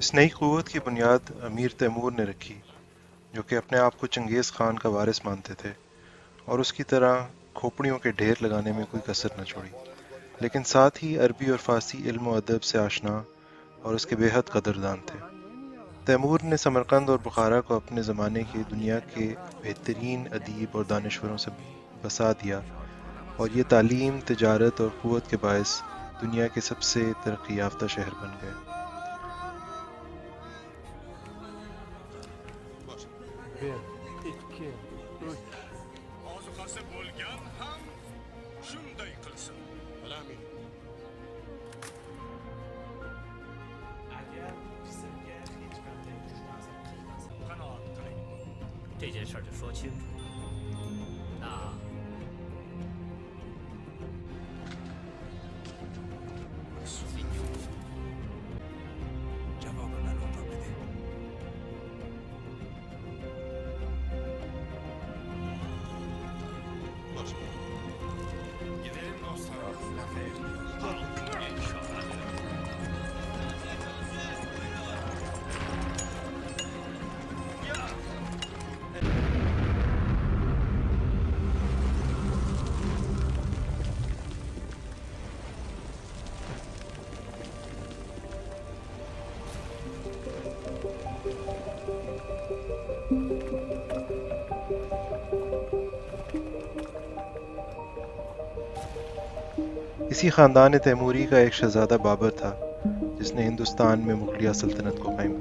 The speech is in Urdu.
اس نئی قوت کی بنیاد امیر تیمور نے رکھی، جو کہ اپنے آپ کو چنگیز خان کا وارث مانتے تھے اور اس کی طرح کھوپڑیوں کے ڈھیر لگانے میں کوئی کسر نہ چھوڑی، لیکن ساتھ ہی عربی اور فارسی علم و ادب سے آشنا اور اس کے بے حد قدردان تھے۔ تیمور نے سمرقند اور بخارا کو اپنے زمانے کی دنیا کے بہترین ادیب اور دانشوروں سے بسا دیا، اور یہ تعلیم، تجارت اور قوت کے باعث دنیا کے سب سے ترقی یافتہ شہر بن گئے۔ Bir, iki, üç. Ozuqasi bo'lgan ham shunday qilsin. Bilamin. Agar qismga hech qanday narsa qilmasa, Qanoat qiling. 这件事儿就说清楚。那 Javobini unutib bedi. Gidelim dostlar. اسی خاندان تیموری کا ایک شہزادہ بابر تھا، جس نے ہندوستان میں مغلیہ سلطنت کو قائم